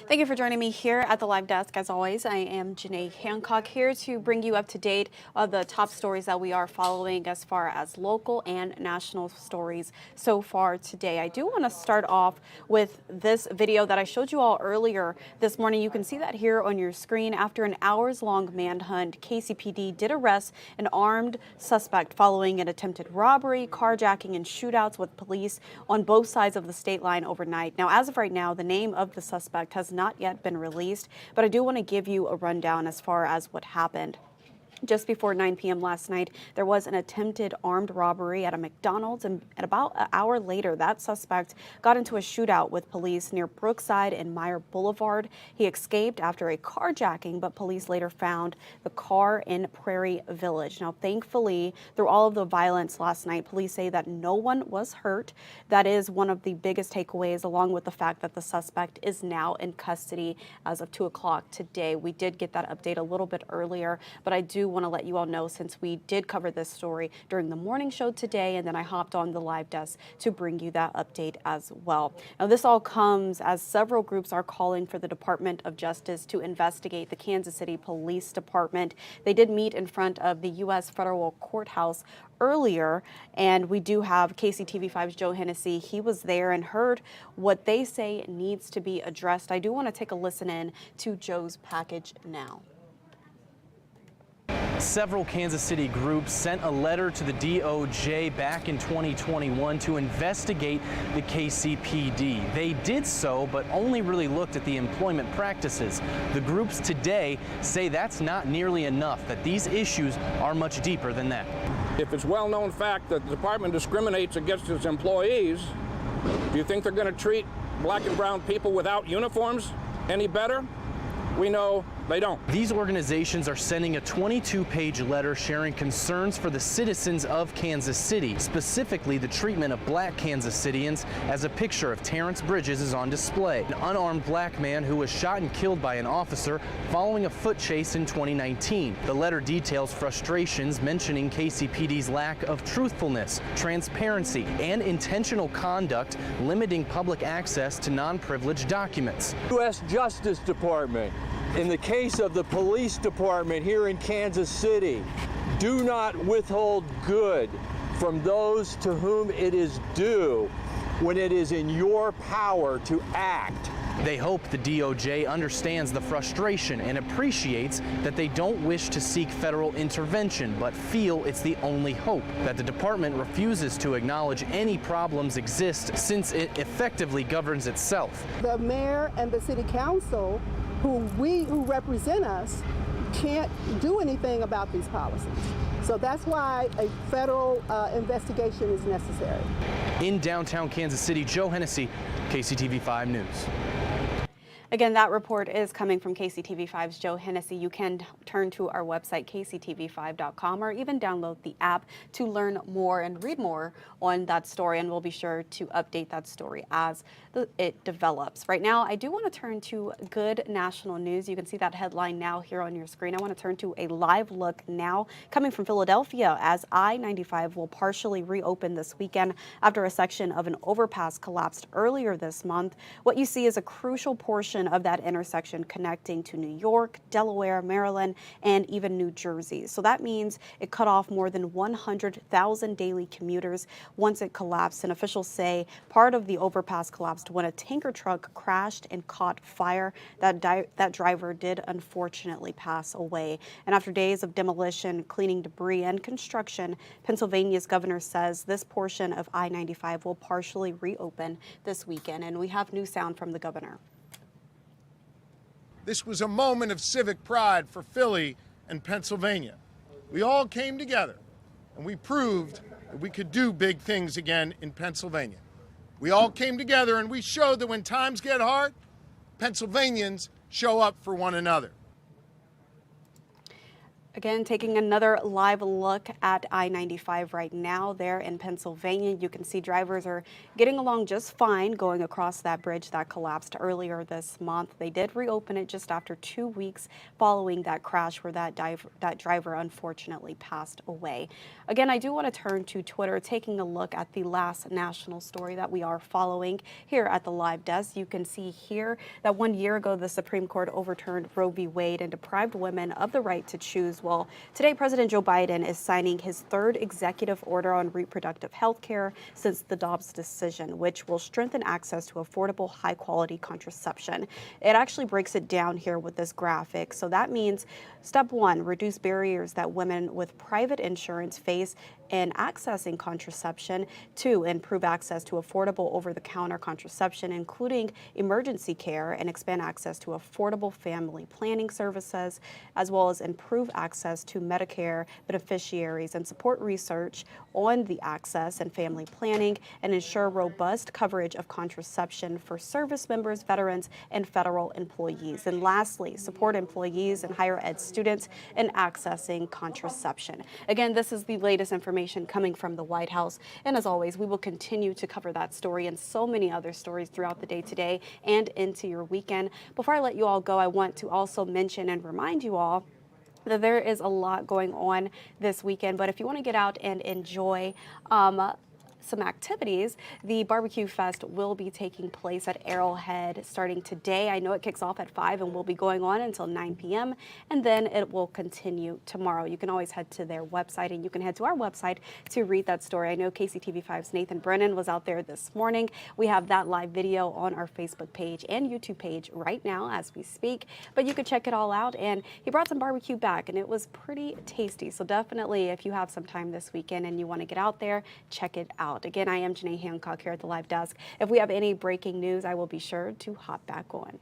Thank you for joining me here at the live desk. As always, I am Janae Hancock here to bring you up to date of the top stories that we are following as far as local and national stories so far today. I do want to start off with this video that I showed you all earlier this morning. You can see that here on your screen. After an hours-long manhunt, KCPD did arrest an armed suspect following an attempted robbery, carjacking, and shootouts with police on both sides of the state line overnight. Now, as of right now, the name of the suspect has not yet been released, but I do want to give you a rundown as far as what happened. Just before 9 p.m. last night, there was an attempted armed robbery at a McDonald's, and about an hour later, that suspect got into a shootout with police near Brookside and Meyer Boulevard. He escaped after a carjacking, but police later found the car in Prairie Village. Now, thankfully, through all of the violence last night, police say that no one was hurt. That is one of the biggest takeaways, along with the fact that the suspect is now in custody as of 2 o'clock today. We did get that update a little bit earlier, but I do want to let you all know, since we did cover this story during the morning show today, and then I hopped on the live desk to bring you that update as well. Now, this all comes as several groups are calling for the Department of Justice to investigate the Kansas City Police Department. They did meet in front of the U.S. federal courthouse earlier, and we do have KCTV5's Joe Hennessy. He was there and heard what they say needs to be addressed. I do want to take a listen in to Joe's package now. Several Kansas City groups sent a letter to the DOJ back in 2021 to investigate the KCPD. They did so, but only really looked at the employment practices. The groups today say that's not nearly enough, that these issues are much deeper than that. If it's well-known fact that the department discriminates against its employees, do you think they're going to treat black and brown people without uniforms any better? We know they don't. These organizations are sending a 22-page letter sharing concerns for the citizens of Kansas City, specifically the treatment of black Kansas Cityans, as a picture of Terrence Bridges is on display. An unarmed black man who was shot and killed by an officer following a foot chase in 2019. The letter details frustrations mentioning KCPD's lack of truthfulness, transparency, and intentional conduct limiting public access to non-privileged documents. U.S. Justice Department, in the case of the police department here in Kansas City, do not withhold good from those to whom it is due when it is in your power to act. They hope the DOJ understands the frustration and appreciates that they don't wish to seek federal intervention, but feel it's the only hope. That the department refuses to acknowledge any problems exist since it effectively governs itself. The mayor and the city council who represent us can't do anything about these policies. So that's why a federal investigation is necessary. In downtown Kansas City, Joe Hennessy, KCTV5 News. Again, that report is coming from KCTV5's Joe Hennessy. You can turn to our website, KCTV5.com, or even download the app to learn more and read more on that story, and we'll be sure to update that story as it develops. Right now, I do want to turn to good national news. You can see that headline now here on your screen. I want to turn to a live look now coming from Philadelphia, as I-95 will partially reopen this weekend after a section of an overpass collapsed earlier this month. What you see is a crucial portion of that intersection connecting to New York, Delaware, Maryland, and even New Jersey. So that means it cut off more than 100,000 daily commuters once it collapsed. And officials say part of the overpass collapsed when a tanker truck crashed and caught fire. That driver did unfortunately pass away. And after days of demolition, cleaning debris, and construction, Pennsylvania's governor says this portion of I-95 will partially reopen this weekend. And we have new sound from the governor. This was a moment of civic pride for Philly and Pennsylvania. We all came together and we proved that we could do big things again in Pennsylvania. We all came together and we showed that when times get hard, Pennsylvanians show up for one another. Again, taking another live look at I-95 right now there in Pennsylvania. You can see drivers are getting along just fine going across that bridge that collapsed earlier this month. They did reopen it just after 2 weeks following that crash where that driver unfortunately passed away. Again, I do want to turn to Twitter, taking a look at the last national story that we are following here at the live desk. You can see here that 1 year ago, the Supreme Court overturned Roe v. Wade and deprived women of the right to choose. Well, today, President Joe Biden is signing his third executive order on reproductive health care since the Dobbs decision, which will strengthen access to affordable, high-quality contraception. It actually breaks it down here with this graphic. So that means, step one, reduce barriers that women with private insurance face in accessing contraception. Two, improve access to affordable over-the-counter contraception, including emergency care, and expand access to affordable family planning services, as well as improve access to Medicare beneficiaries and support research on the access and family planning, and ensure robust coverage of contraception for service members, veterans, and federal employees. And lastly, support employees and higher ed students in accessing contraception. Again, this is the latest information coming from the White House. And as always, we will continue to cover that story and so many other stories throughout the day today and into your weekend. Before I let you all go, I want to also mention and remind you all that there is a lot going on this weekend. But if you want to get out and enjoy some activities, the Barbecue Fest will be taking place at Arrowhead starting today. I know it kicks off at 5 and will be going on until 9 p.m. and then it will continue tomorrow. You can always head to their website, and you can head to our website to read that story. I know KCTV5's Nathan Brennan was out there this morning. We have that live video on our Facebook page and YouTube page right now as we speak, but you could check it all out. And he brought some barbecue back and it was pretty tasty. So definitely, if you have some time this weekend and you want to get out there, check it out. Again, I am Janae Hancock here at the live desk. If we have any breaking news, I will be sure to hop back on.